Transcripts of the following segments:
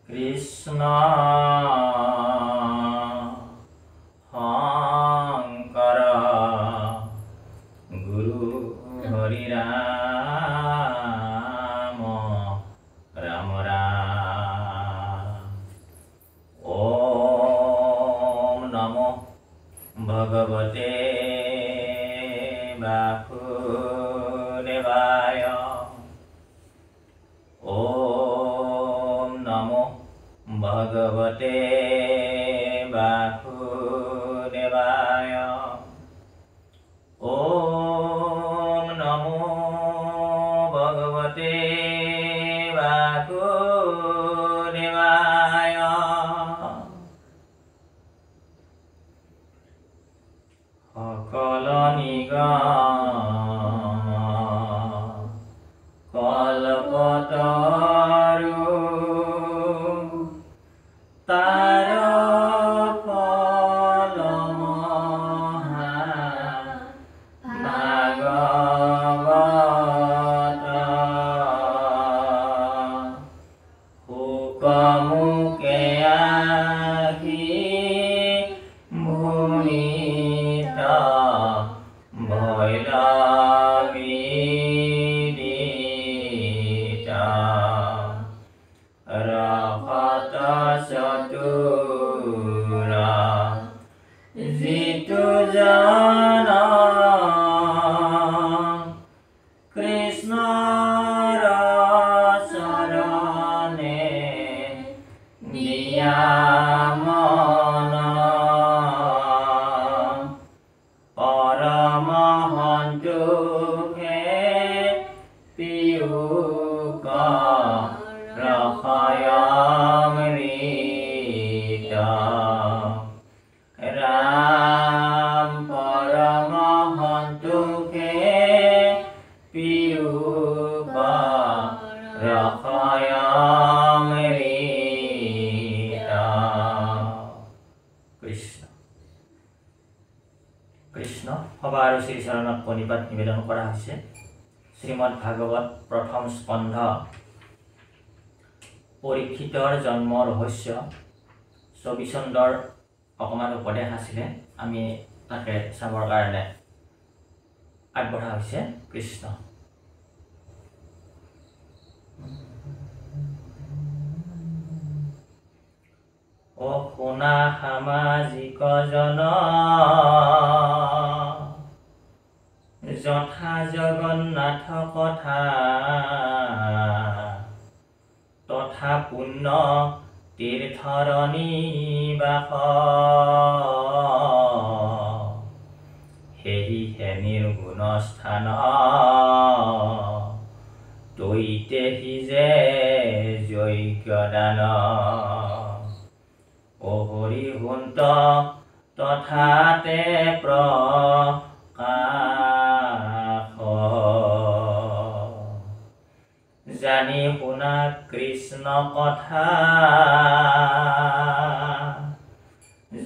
কৃষ্ণ শংকৰ গুৰু হৰি ৰাম ৰাম ৰাম। ওম নমো ভগৱতে বাসুদেৱায়। ওম নমো ভগৱতে বাসুদেৱায়। ওম নমো ভগৱতে বাসুদেৱায়। সকল নিগম কল্পতৰু তাৰ ফল ভাগৱত শুকমুখে আহি ভূমিত ভৈৰৱীদিত ৰসত চতুৰ যিটো জন কৃষ্ণৰ চৰণে দিয়া মন পৰম সন্তোষে পিয়ুষ ৰসয়মৃত ৰাম পৰম সন্তোষে পিয়ুষ ৰসয়মৃত। কৃষ্ণ কৃষ্ণ সভা আৰু শ্ৰীচৰণত প্ৰণিপাত নিবেদন কৰা হৈছে। শ্ৰীমদ ভাগৱত প্ৰথম স্কন্ধ পৰীক্ষিতৰ জন্ম ৰহস্য 24 চন্দ্ৰৰ অকণমান উপদেশ আছিলে, আমি তাকে চাবৰ কাৰণে আগবঢ়া হৈছে। কৃষ্ণ অ শুনা সামাজিক জন যথা জগন্নাথ কথা তথা পুণ্য তীৰ্থৰ নিবাস সেহিহে নিৰ্গুণ স্থান তৈতেহি যে যজ্ঞ দান অ হৰি হুন্ত তথাতে প্ৰকাশ জানি শুনা কৃষ্ণ কথা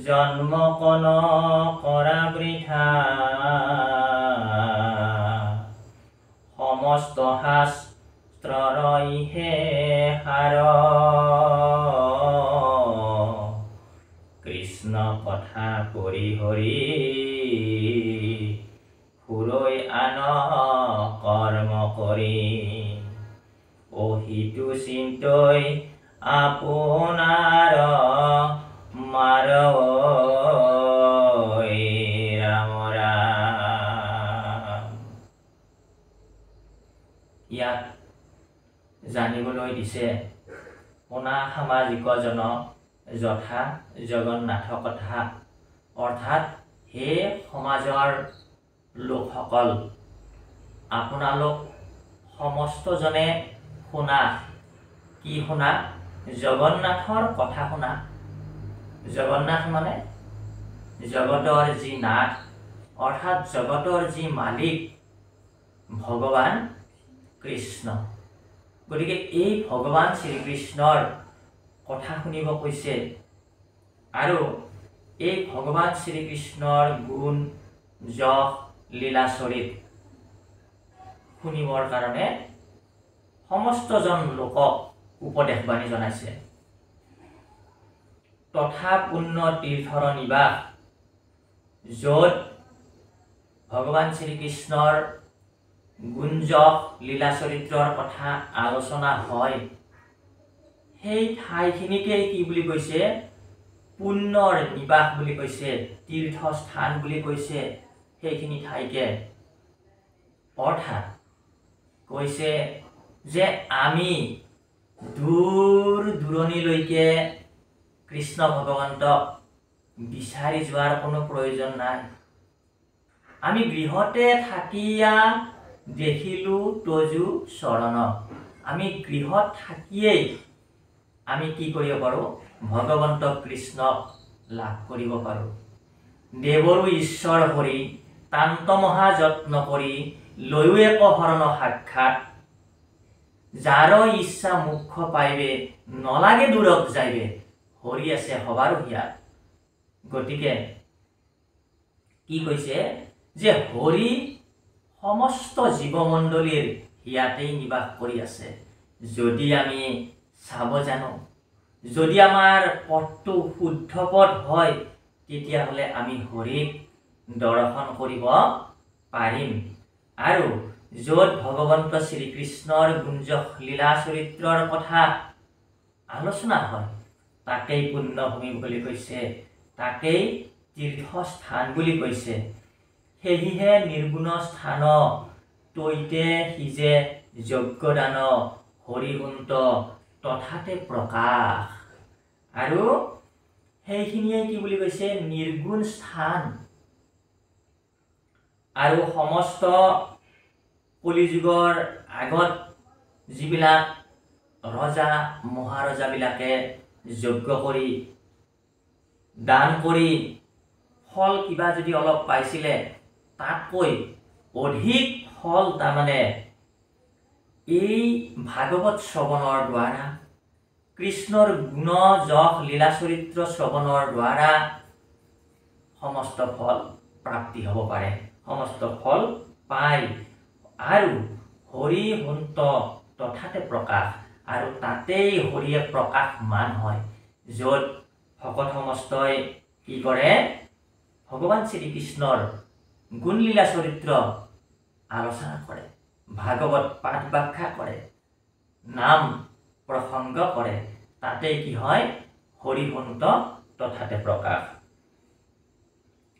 জন্ম কন কৰা বৃথা সমস্ত শাস্ত্ৰৰ ইহে সাৰ কৃষ্ণ কথা কৰি হৰি সুৰৈ আন কৰ্ম কৰি অ সিটো চিন্তই আপোনাৰ মাৰ ৰাম ৰাম। ইয়াত জানিবলৈ দিছে শুনা সামাজিক জন যথা জগন্নাথ কথা, অৰ্থাৎ হে সমাজৰ লোকসকল, আপোনালোক সমস্তজনে শুনা। কি শুনা? জগন্নাথৰ কথা শুনা। জগন্নাথ মানে জগতৰ যি নাথ, অৰ্থাৎ জগতৰ যি মালিক ভগৱান কৃষ্ণ। গতিকে এই ভগৱান শ্ৰীকৃষ্ণৰ কথা শুনিব কৈছে আৰু এই ভগৱান শ্ৰীকৃষ্ণৰ গুণ যশ লীলাচৰিত শুনিবৰ কাৰণে সমস্তজন লোকক উপদেশ বাণী জনাইছে। তথা পুণ্য তীৰ্থৰ নিবাস, য'ত ভগৱান শ্ৰীকৃষ্ণৰ গুঞ্জক লীলা চৰিত্ৰৰ কথা আলোচনা হয়, সেই ঠাইখিনিকে কি বুলি কৈছে? পুণ্যৰ নিবাস বুলি কৈছে, তীৰ্থস্থান বুলি কৈছে সেইখিনি ঠাইকে। অৰ্থাৎ কৈছে যে আমি দূৰ দূৰণিলৈকে কৃষ্ণ ভগৱন্তক বিচাৰি যোৱাৰ কোনো প্ৰয়োজন নাই। আমি গৃহতে থাকিয়া দেখিলো তজু চৰণ। আমি গৃহত থাকিয়েই আমি কি কৰিব পাৰোঁ? ভগৱন্ত কৃষ্ণক লাভ কৰিব পাৰোঁ। দেৱৰো ঈশ্বৰ হৰি তান্ত মহা যত্ন কৰি লৈও এক শৰণ সাক্ষাৎ, যাৰ ইচ্ছা মুখ্য পাইবে নলাগে দূৰক যাইবে, হৰি আছে সবাৰো হিয়াত। গতিকে কি কৈছে? যে হৰি সমস্ত জীৱমণ্ডলীৰ হিয়াতেই নিবাস কৰি আছে। যদি আমি চাব জানো, যদি আমাৰ পথটো শুদ্ধ পথ হয়, তেতিয়াহ'লে আমি হৰিক দৰ্শন কৰিব পাৰিম। আৰু য'ত ভগৱন্ত শ্ৰীকৃষ্ণৰ গুঞ্জক লীলা চৰিত্ৰৰ কথা আলোচনা হয়, তাকেই পুণ্যভূমি বুলি কৈছে, তাকেই তীৰ্থস্থান বুলি কৈছে। সেয়েহে নিৰ্গুণ স্থান তৈতে সিজে যজ্ঞদান, হৰিগুন্ত তথাতে প্ৰকাশ। আৰু সেইখিনিয়ে কি বুলি কৈছে? নিৰ্গুণ স্থান। আৰু সমস্ত কলিযুগৰ আগত যিবিলাক ৰজা মহাৰজাবিলাকে যজ্ঞ কৰি দান কৰি ফল কিবা যদি অলপ পাইছিলে, তাতকৈ অধিক ফল তাৰমানে এই ভাগৱত শ্ৰৱণৰ দ্বাৰা, কৃষ্ণৰ গুণ যশ লীলা চৰিত্ৰ শ্ৰৱণৰ দ্বাৰা সমস্ত ফল প্ৰাপ্তি হ'ব পাৰে, সমস্ত ফল পায়। আৰু হৰি হন্ত তথাতে প্ৰকাশ, আৰু তাতেই হৰিয়ে প্ৰকাশমান হয়। য'ত ভকত সমস্তই কি কৰে? ভগৱান শ্ৰীকৃষ্ণৰ গুণলীলা চৰিত্ৰ আলোচনা কৰে, ভাগৱত পাঠ ব্যাখ্যা কৰে, নাম প্ৰসংগ কৰে, তাতেই কি হয়? হৰিহন্ত তথাতে প্ৰকাশ।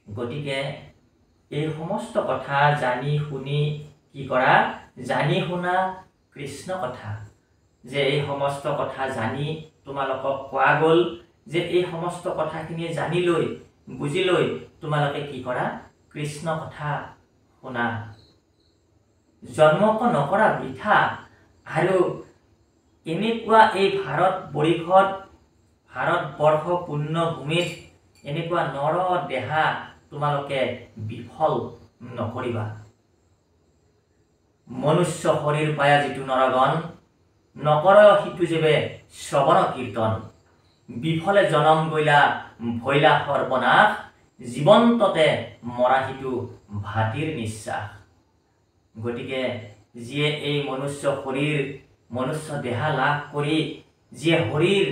গতিকে এই সমস্ত কথা জানি শুনি কি কৰা? জানি শুনা কৃষ্ণ কথা। যে এই সমস্ত কথা জানি তোমালোকক কোৱা গ'ল, যে এই সমস্ত কথাখিনি জানি লৈ বুজি লৈ তোমালোকে কি কৰা? কৃষ্ণ কথা শুনা। জন্মক নকৰা বৃথা। আৰু এনেকুৱা এই ভাৰতবৰ্ষ পুণ্যভূমিত এনেকুৱা নৰ দেহা তোমালোকে বিফল নকৰিবা। মনুষ্য শৰীৰ পায়া যিটো নৰগণ, নকৰ সিটো যেবে শ্ৰৱণ কীৰ্তন। বিফলে জনম গৈলা ভৈলা সৰ্বনাশ, জীৱন্ততে মৰা সিটো ভাতিৰ নিশ্বাস। গতিকে যিয়ে এই মনুষ্য শৰীৰ মনুষ্য দেহা লাভ কৰি যিয়ে হৰিৰ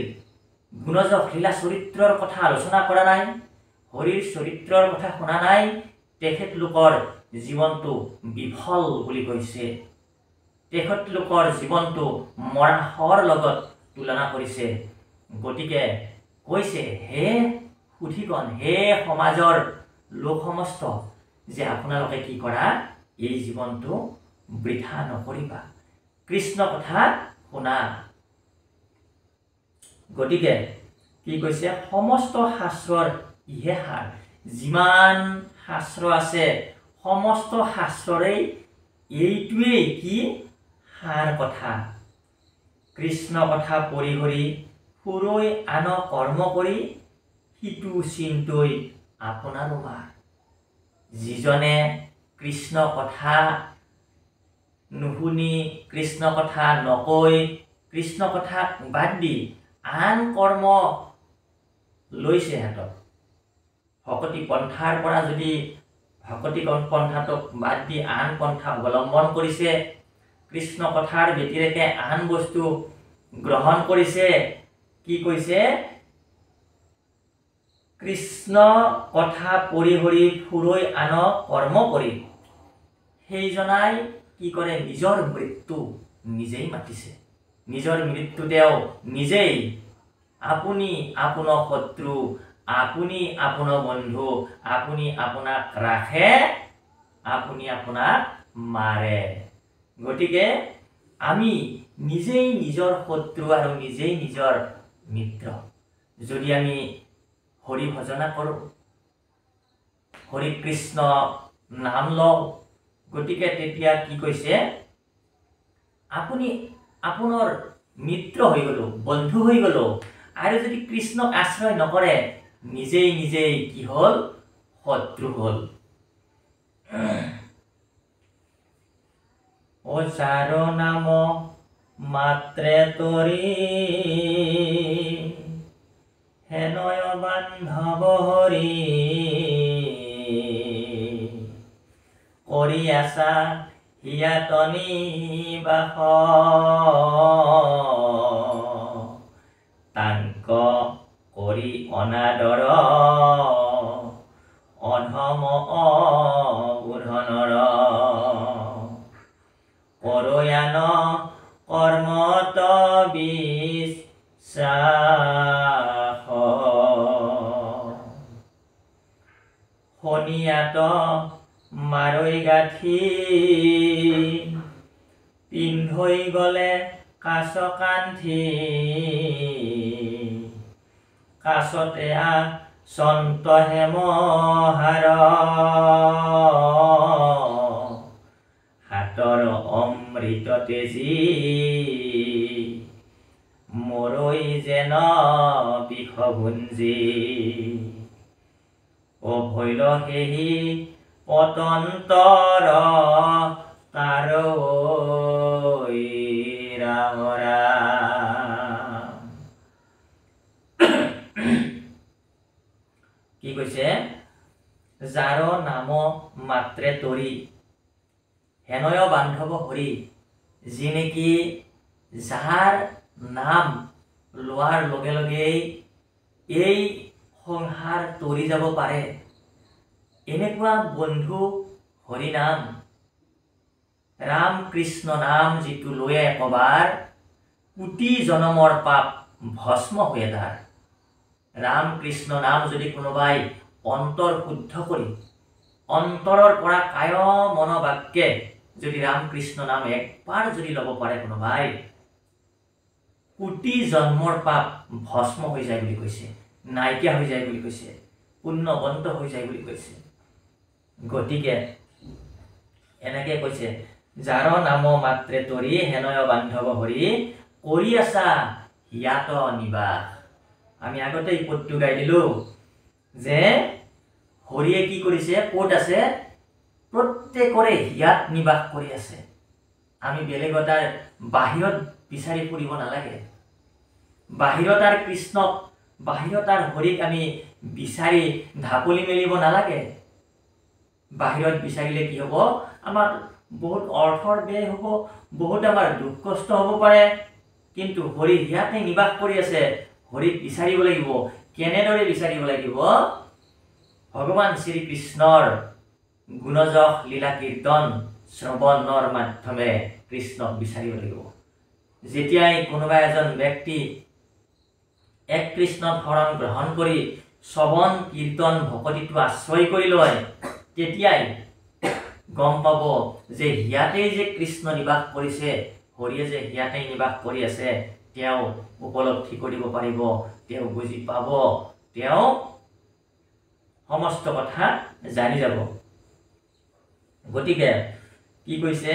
গুণযশ লীলা চৰিত্ৰৰ কথা আলোচনা কৰা নাই, হৰিৰ চৰিত্ৰৰ কথা শুনা নাই, তেখেতলোকৰ জীৱনটো বিফল বুলি কৈছে। তেখেতলোকৰ জীৱনটো মৰা শৱৰ লগত তুলনা কৰিছে। গতিকে কৈছে, হে সুধীগণ, হে সমাজৰ লোক সমস্ত, যে আপোনালোকে কি কৰা? এই জীৱনটো বৃথা নকৰিবা, কৃষ্ণ কথা শুনা। গতিকে কি কৈছে? সমস্ত শাস্ত্ৰৰ ইহে সাৰ। যিমান শাস্ত্ৰ আছে সমস্ত শাস্ত্ৰৰেই এইটোৱেই কি? সাৰ কথা। কৃষ্ণ কথা পৰি হৰি সুৰৈ আন কৰ্ম কৰি, সিটো চিন্তৈ আপোনাৰো মাৰ। যিজনে কৃষ্ণ কথা নুশুনি, কৃষ্ণ কথা নকৈ, কৃষ্ণ কথাক বাদ দি আন কৰ্ম লৈছে হাতত, ভকতি পন্থাৰ পৰা যদি ভকতি পন্থাটোক বাদ দি আন পন্থা অৱলম্বন কৰিছে, কৃষ্ণ কথাৰ ব্যতিৰেকে আন বস্তু গ্ৰহণ কৰিছে, কি কৈছে? কৃষ্ণ কথা পৰি হৰি ফুৰৈ আন কৰ্ম কৰি সেইজনাই কি কৰে নিজৰ মৃত্যু নিজেই মাতিছে নিজৰ মৃত্যু তেওঁ নিজেই আপুনি আপোনাৰ শত্ৰু আপুনি আপোনাৰ বন্ধু আপুনি আপোনাক ৰাখে আপুনি আপোনাক মাৰে গতিকে আমি নিজেই নিজৰ শত্ৰু আৰু নিজেই নিজৰ মিত্ৰ যদি আমি হৰি ভজনা কৰোঁ হৰি কৃষ্ণ নাম লওঁ গতিকে তেতিয়া কি কৈছে আপুনি আপোনাৰ মিত্ৰ হৈ গলো বন্ধু হৈ গলো আৰু যদি কৃষ্ণক আশ্ৰয় নকৰে নিজেই নিজেই কি হল শত্ৰু হল ও যাৰ নাম মাত্ৰে তৰি হেনয় বান্ধৱ হৰি কৰি আছা হিয়াতনি বাস তাংক কৰি অনাদৰ অধম অবুধনৰ কৰয়ান কৰ্মত বিশ্বাস শনিয়াত মাৰৈ গাঠি পিন্ধৈ গলে কাছ কান্ধি কাছতে সন্ত হেম হাৰ হাতৰ অমৃত তেজী মৰৈ যেন বিষভুঞ্জী ও ভৈল সেহি পতন্তৰ তাৰ ৰাম ৰাম কি কৈছে যাৰ নাম মাত্ৰে তৰি হেনয় বান্ধৱ হৰি যি নেকি যাৰ নাম লোৱাৰ লগে লগেই এই সংসাৰ তৰি যাব পাৰে এনেকুৱা বন্ধু হৰি নাম ৰাম কৃষ্ণ নাম যিটো লয়ে একবাৰ কোটি জনমৰ পাপ ভস্ম হয়ে তাৰ ৰাম কৃষ্ণ নাম যদি কোনোবাই অন্তৰ শুদ্ধ কৰি অন্তৰৰ পৰা কায় মন বাক্যে যদি ৰাম কৃষ্ণ নাম একবাৰ যদি ল'ব পাৰে কোনোবাই কোটি জন্মৰ পাপ ভস্ম হৈ যায় বুলি কৈছে নাইকিয়া হৈ যায় বুলি কৈছে পুণ্যবন্ত হৈ যায় বুলি কৈছে গতিকে এনেকে কৈছে যাৰ নাম মাত্ৰে তৰি হেনয় বান্ধৱ হৰি কৰি আছা হিয়াত নিবাস আমি আগতে এই পদটো গাই দিলো যে হৰিয়ে কি কৰিছে ক'ত আছে প্ৰত্যেকৰে হিয়াত নিবাস কৰি আছে আমি বেলেগ এটাৰ বাহিৰত বিচাৰি ফুৰিব নালাগে বাহিৰত আৰু কৃষ্ণক বাহিৰত আৰু হৰিক আমি বিচাৰি ঢাপলি মেলিব নালাগে বাহিৰত বিচাৰিলে কি হ'ব আমাৰ বহুত অৰ্থৰ ব্যয় হ'ব বহুত আমাৰ দুখ কষ্ট হ'ব পাৰে কিন্তু হৰি হিয়াতে নিবাস কৰি আছে হৰিক বিচাৰিব লাগিব কেনেদৰে বিচাৰিব লাগিব ভগৱান শ্ৰীকৃষ্ণৰ গুণযশ লীলা কীৰ্তন শ্ৰৱণৰ মাধ্যমে কৃষ্ণক বিচাৰিব লাগিব যেতিয়াই কোনোবা এজন ব্যক্তি এক কৃষ্ণক শৰণ গ্ৰহণ কৰি শ্ৰৱণ কীৰ্তন ভকতিটো আশ্ৰয় কৰি লয় তেতিয়াই গম পাব যে হিয়াতেই যে কৃষ্ণ নিবাস কৰিছে হৰিয়ে যে হিয়াতেই নিবাস কৰি আছে তেওঁ উপলব্ধি কৰিব পাৰিব তেওঁ বুজি পাব তেওঁ সমস্ত কথা জানি যাব গতিকে কি কৈছে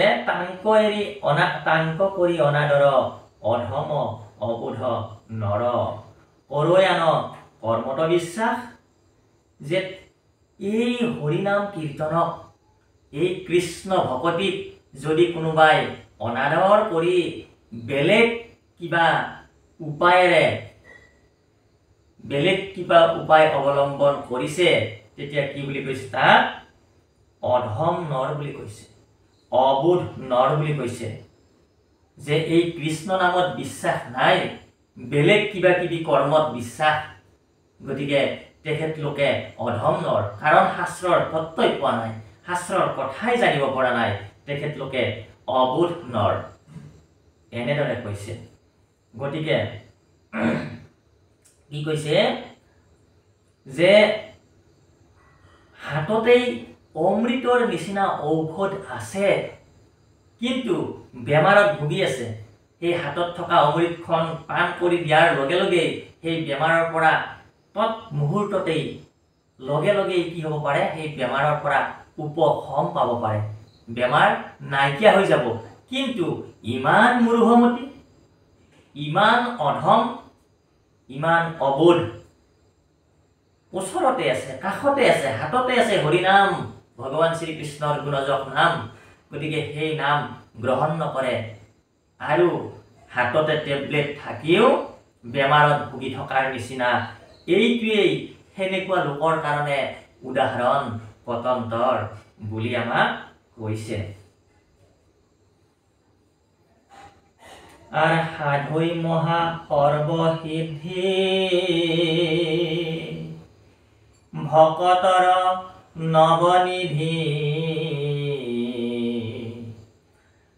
তাংক কৰি অনাদৰ অধম অবুধ নৰ কৰয়ান কৰ্মত বিশ্বাস যে এই হৰিনাম কীৰ্তনক এই কৃষ্ণ ভকতিক যদি কোনোবাই অনাদৰ কৰি বেলেগ কিবা উপায়েৰে বেলেগ কিবা উপায় অৱলম্বন কৰিছে তেতিয়া কি বুলি কৈছে তাক অধম নৰ বুলি কৈছে অবুধ নৰ বুলি কৈছে যে এই কৃষ্ণ নামত বিশ্বাস নাই বেলেগ কিবা কিবি কৰ্মত বিশ্বাস গতিকে তেখেতলোকে অধম নৰ, কাৰণ শাস্ত্ৰৰ তত্ত্বই পোৱা নাই, শাস্ত্ৰৰ কথাই জানিব পৰা নাই, তেখেতলোকে অবোধ নৰ, এনেদৰে কৈছে। গতিকে কি কৈছে যে হাততেই অমৃতৰ নিচিনা ঔষধ আছে, কিন্তু বেমাৰত ভুগি আছে। সেই হাতত থকা অমৃতখন পান কৰি দিয়াৰ লগে লগেই সেই বেমাৰৰ পৰা তৎমুহূৰ্ততেই লগে লগেই কি হ'ব পাৰে, সেই বেমাৰৰ পৰা উপশম পাব পাৰে, বেমাৰ নাইকিয়া হৈ যাব। কিন্তু ইমান মূৰ্খমতি, ইমান অধম, ইমান অবোধ, ওচৰতে আছে, কাষতে আছে, হাততে আছে হৰিনাম, ভগৱান শ্ৰীকৃষ্ণৰ গুণজক নাম, গতিকে সেই নাম গ্ৰহণ নকৰে আৰু হাততে টেবলেট থাকিও বেমাৰত ভুগি থকাৰ নিচিনা। এইটোৱেই সেনেকুৱা লোকৰ কাৰণে উদাহৰণ পতন্তৰ বুলি আমাক কৈছে। আৰ সাধুই মহা সৰ্বসিদ্ধি ভকতৰ নৱনিধি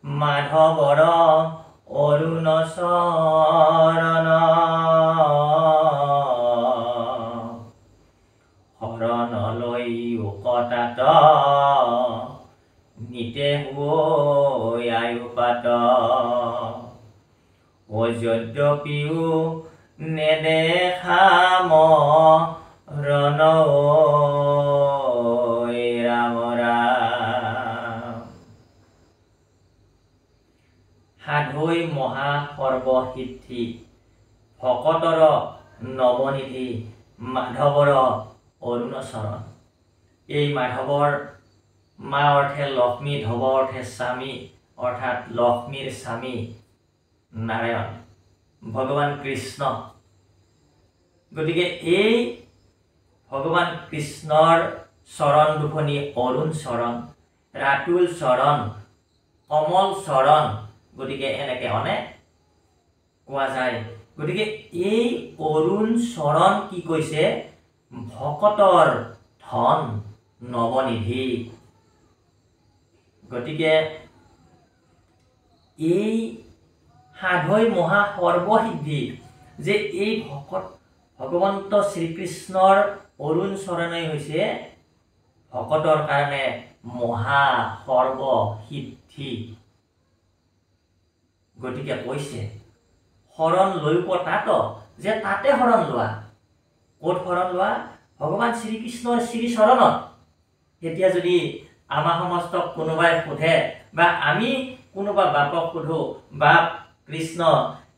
মাধৱৰ অৰুণ চৰণ শৰণলৈ উকটাত নিতে হৈ আয়ুপাত যদ্যপিও নেদেখা মৰণ ৰাম ৰাম। সাধুই মহা সৰ্বসিদ্ধি ভকতৰ নৱনিধি মাধৱৰ অৰুণ চৰণ। এই মাধৱৰ মা অৰ্থে লক্ষ্মী, ধৱ অৰ্থে স্বামী, অৰ্থাৎ লক্ষ্মীৰ স্বামী নাৰায়ণ ভগৱান কৃষ্ণ। গতিকে এই ভগৱান কৃষ্ণৰ চৰণ দুখনি অৰুণ চৰণ, ৰাতুল চৰণ, কমল চৰণ, গতিকে এনেকে অনেক কোৱা যায়। গতিকে এই অৰুণ চৰণ কি কৈছে, ভকতৰ ধন নৱনিধি। গতিকে এই সাধুই মহা সৰ্বসিদ্ধি, যে এই ভগৱন্ত শ্ৰীকৃষ্ণৰ অৰুণ চৰণেই হৈছে ভকতৰ কাৰণে মহা সৰ্বসিদ্ধি। গতিকে কৈছে শৰণ লৈব তাত, যে তাতে শৰণ লোৱা। ক'ত শৰণ লোৱা? ভগৱান শ্ৰীকৃষ্ণৰ শ্ৰীচৰণত। এতিয়া যদি আমাৰ সমস্তক কোনোবাই সোধে বা আমি কোনোবা বাপক সোধো, বাপ কৃষ্ণ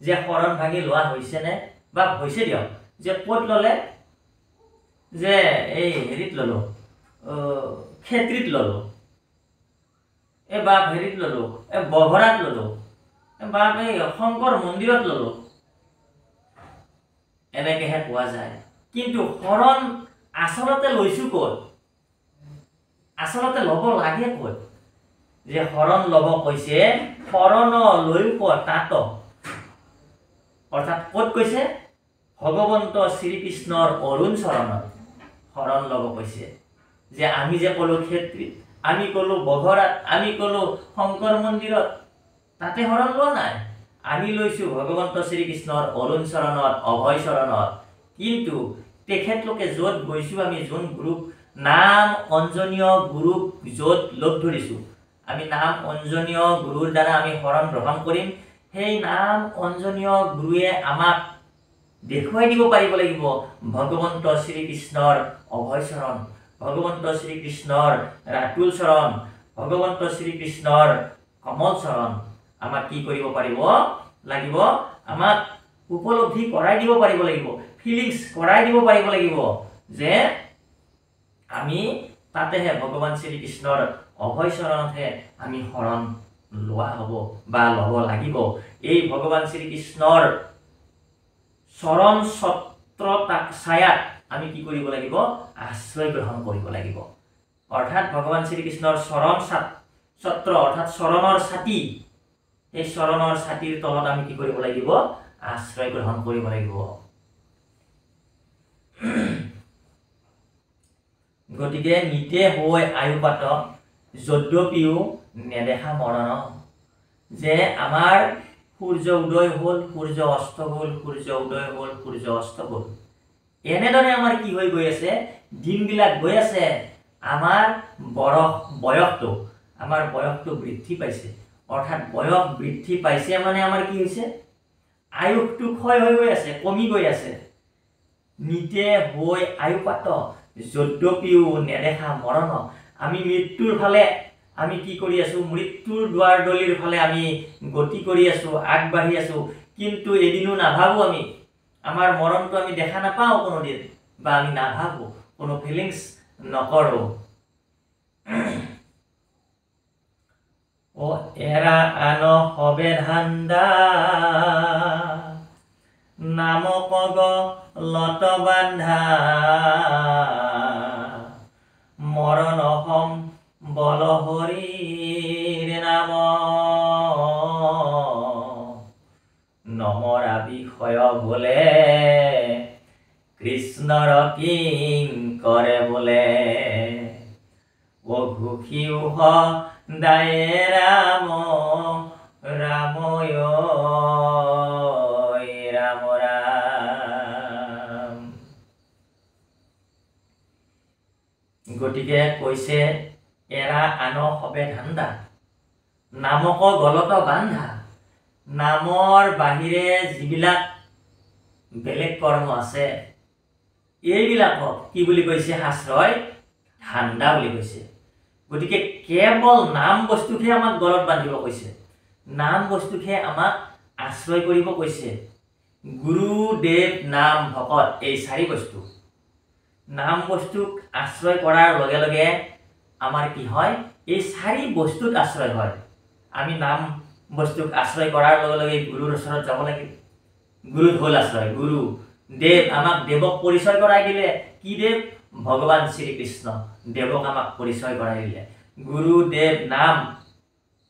যে শৰণ ভাঙি লোৱা হৈছেনে? বা হৈছে দিয়ক, যে ক'ত ল'লে? যে এই হেৰিত ল'লো, ক্ষেত্ৰীত ল'লো, এই বাপ হেৰিত ল'লো, এই বঘৰাত ল'লো, বাপ এই শংকৰ মন্দিৰত ল'লো, এনেকেহে কোৱা যায়। কিন্তু শৰণ আচলতে লৈছো ক'ত? আচলতে ল'ব লাগে ক'ত? যে শৰণ ল'ব কৈছে শৰণ লৈব তাত, অৰ্থাৎ ক'ত কৈছে? ভগৱন্ত শ্ৰীকৃষ্ণৰ অৰুণ চৰণত শৰণ ল'ব কৈছে। যে আমি যে ক'লো ক্ষেত্ৰীত, আমি ক'লো বঘৰাত, আমি ক'লো শংকৰ মন্দিৰত, তাতে শৰণ লোৱা নাই। আমি লৈছো ভগৱন্ত শ্ৰীকৃষ্ণৰ অৰুণ চৰণত, অভয় চৰণত। কিন্তু তেখেতলোকে য'ত গৈছো, আমি যোন গুৰুক নাম অঞ্জনীয় গুৰুক য'ত লগ ধৰিছো, আমি নাম অঞ্জনীয় গুৰুৰ দ্বাৰা আমি শৰণ গ্ৰহণ কৰিম। সেই নাম অঞ্জনীয় গুৰুৱে আমাক দেখুৱাই দিব পাৰিব লাগিব ভগৱন্ত শ্ৰীকৃষ্ণৰ অভয় চৰণ, ভগৱন্ত শ্ৰীকৃষ্ণৰ ৰাতুল চৰণ, ভগৱন্ত শ্ৰীকৃষ্ণৰ কমল চৰণ। আমাক কি কৰিব পাৰিব লাগিব? আমাক উপলব্ধি কৰাই দিব পাৰিব লাগিব, ফিলিংছ কৰাই দিব পাৰিব লাগিব, যে আমি তাতেহে ভগৱান শ্ৰীকৃষ্ণৰ অভয় চৰণতহে আমি শৰণ লোৱা হ'ব বা ল'ব লাগিব। এই ভগৱান শ্ৰীকৃষ্ণৰ চৰণ ছত্ৰ ছায়াত আমি কি কৰিব লাগিব? আশ্ৰয় গ্ৰহণ কৰিব লাগিব। অৰ্থাৎ ভগৱান শ্ৰীকৃষ্ণৰ চৰণ ছত্ৰ অৰ্থাৎ চৰণৰ ছাতি, এই চৰণৰ ছাতিৰ তলত আমি কি কৰিব লাগিব? আশ্ৰয় গ্ৰহণ কৰিব লাগিব। গতিকে নিতে হৈ আয়ুপাত যদ্যপিও নেদেখা মৰণ। যে আমাৰ সূৰ্য উদয় হ'ল, সূৰ্য অস্ত হ'ল, সূৰ্য উদয় হ'ল, সূৰ্য অস্ত হ'ল, এনেদৰে আমাৰ কি হৈ গৈ আছে, দিনবিলাক গৈ আছে। আমাৰ বয়সটো বৃদ্ধি পাইছে। অৰ্থাৎ বয়স বৃদ্ধি পাইছে মানে আমাৰ কি হৈছে, আয়ুসটো ক্ষয় হৈ গৈ আছে, কমি গৈ আছে। নিতে হৈ আয়ুপাত যদ্যপিও নেদেখা মৰণ। আমি মৃত্যুৰ ফালে আমি কি কৰি আছো, মৃত্যুৰ দুৱাৰদলিৰ ফালে আমি গতি কৰি আছো, আগবাঢ়ি আছো, কিন্তু এদিনো নাভাবো আমি আমাৰ মৰণটো আমি দেখা নাপাওঁ কোনোদিন, বা আমি নাভাবো, কোনো ফিলিংছ নকৰো। ও এৰা আন হবে ধান্দা, নামক গলত বান্ধা, মৰণ হম বল হৰিৰ নাম, নমৰা বিষয় বোলে কৃষ্ণৰ কিংকৰে বোলে, ও ঘুষিও দায়ে ৰাম ৰাময় ৰাম ৰাম। গতিকে কৈছে এৰা আন হবে ধান্দা, নামক গলত বান্ধা। নামৰ বাহিৰে যিবিলাক বেলেগ কৰ্ম আছে, এইবিলাকক কি বুলি কৈছে শাস্ত্ৰই, ধান্দা বুলি কৈছে। গতিকে কেৱল নাম বস্তুকহে আমাক গলত বান্ধিব কৈছে, নাম বস্তুকহে আমাক আশ্ৰয় কৰিব কৈছে। গুৰুদেৱ নাম ভকত, এই 4 বস্তু। নাম বস্তুক আশ্ৰয় কৰাৰ লগে লগে আমাৰ কি হয়, এই 4 বস্তুত আশ্ৰয় হয়। আমি নাম বস্তুক আশ্ৰয় কৰাৰ লগে লগে গুৰুৰ ওচৰত যাব লাগিব। গুৰুত হ'ল আশ্ৰয়, গুৰু দেৱ আমাক দেৱক পৰিচয় কৰাই দিলে। কি দেৱ? ভগৱান শ্ৰীকৃষ্ণ দেৱক আমাক পৰিচয় কৰাই দিলে। গুৰু দেৱ নাম।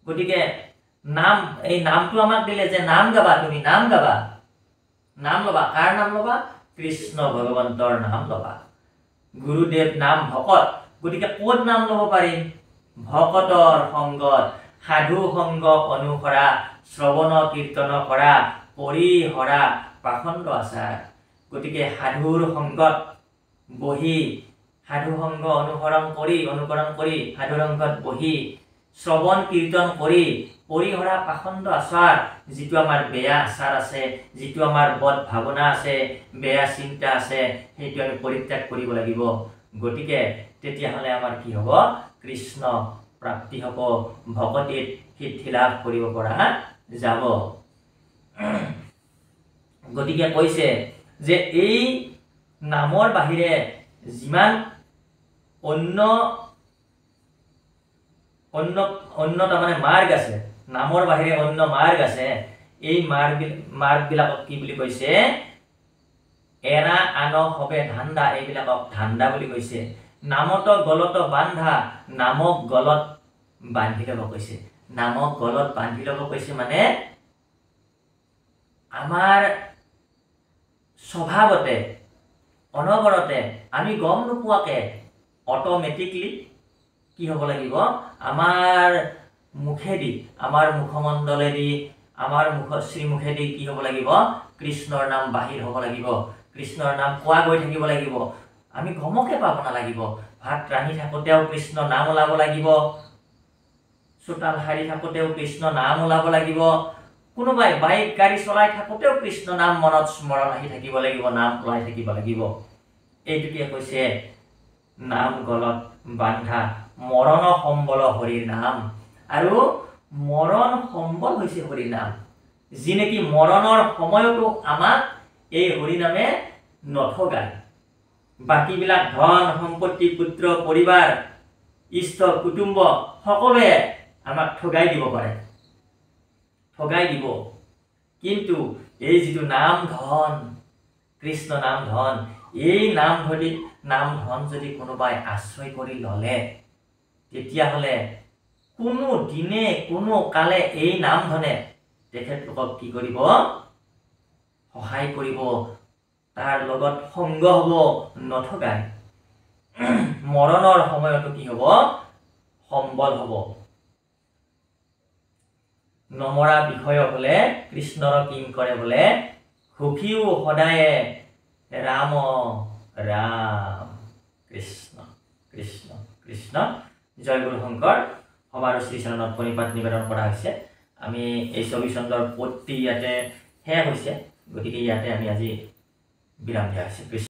গতিকে নাম, এই নামটো আমাক দিলে যে নাম গাবা, তুমি নাম গাবা, নাম ল'বা। কাৰ নাম ল'বা? কৃষ্ণ ভগৱন্তৰ নাম ল'বা। গুৰুদেৱ নাম ভকত। গতিকে ক'ত নাম ল'ব পাৰিম? ভকতৰ সংগত, সাধু সংগ অনুসৰা, শ্ৰৱণ কীৰ্তন কৰা, পৰিহৰা পাখণ্ড আচাৰ। গতিকে সাধুৰ সংগত বহি, সাধু সংগ অনুকৰণ কৰি সাধুৰ সংগত বহি, শ্ৰৱণ কীৰ্তন কৰি, পৰিহৰা পাখণ্ড আচাৰ, যিটো আমাৰ বেয়া আচাৰ আছে, যিটো আমাৰ বদ ভাৱনা আছে, বেয়া চিন্তা আছে, সেইটো আমি পৰিত্যাগ কৰিব লাগিব। গতিকে তেতিয়াহ'লে আমাৰ কি হ'ব? কৃষ্ণ প্ৰাপ্তি হ'ব, ভকতিত সিদ্ধি লাভ কৰিব পৰা যাব। গতিকে কৈছে যে এই নামৰ বাহিৰে যিমান অন্য তাৰমানে মাৰ্গ আছে, নামৰ বাহিৰে অন্য মাৰ্গ আছে, এই মাৰ্গবিলাকক কি বুলি কৈছে? এৰা আন হবে ধান্দা, এইবিলাকক ধান্দা বুলি কৈছে। নামত গলত বান্ধা, নামক গলত বান্ধি ল'ব কৈছে। নামক গলত বান্ধি ল'ব কৈছে মানে আমাৰ স্বভাৱতে, অনবৰতে, আমি গম নোপোৱাকে অট'মেটিকলি কি হ'ব লাগিব? আমাৰ মুখেদি, আমাৰ মুখমণ্ডলেদি, আমাৰ শ্ৰীমুখেদি কি হ'ব লাগিব? কৃষ্ণৰ নাম বাহিৰ হ'ব লাগিব, কৃষ্ণৰ নাম কোৱা গৈ থাকিব লাগিব। আমি গমকে পাব নালাগিব। ভাত ৰান্ধি থাকোঁতেও কৃষ্ণ নাম ওলাব লাগিব, চোতাল সাৰি থাকোঁতেও কৃষ্ণ নাম ওলাব লাগিব, কোনোবাই বাইক গাড়ী চলাই থাকোঁতেও কৃষ্ণ নাম মনত স্মৰণ আহি থাকিব লাগিব, নাম ওলাই থাকিব লাগিব। এইটোকে কৈছে নাম গলত বান্ধা, মৰণ সম্বল হৰিৰ নাম। আৰু মৰণ সম্বল হৈছে হৰি নাম, যি নেকি মৰণৰ সময়তো আমাক এই হৰি নামে নঠগায়। বাকীবিলাক ধন সম্পত্তি, পুত্ৰ পৰিবাৰ, ইষ্ট কুটুম্ব সকলোৱে আমাক ঠগাই দিব পাৰে, ঠগাই দিব। কিন্তু এই যিটো নাম ধন, কৃষ্ণ নাম ধন, এই নাম ধন যদি কোনোবাই আশ্ৰয় কৰি ল'লে, তেতিয়াহ'লে কোনো দিনে কোনো কালে এই নাম ধনে তেখেতলোকক কি কৰিব? সহায় কৰিব, তাৰ লগত সংগ হ'ব, নঠগায়। মৰণৰ সময়তো কি হ'ব সম্বল হ'ব নমৰা বিষয়সকলে কৃষ্ণৰ কিং কৰে বোলে সুখীও সদায়ে ৰাম ৰাম কৃষ্ণ কৃষ্ণ কৃষ্ণ জয় গুৰু শংকৰ সবাৰ শ্ৰীচৰণত প্ৰণিপাত নিবেদন কৰা হৈছে আমি এই 24 চন্দ্ৰৰ পত্তি ইয়াতে শেষ হৈছে গতিকে ইয়াতে আমি আজি বিৰাম দিয়া হৈছে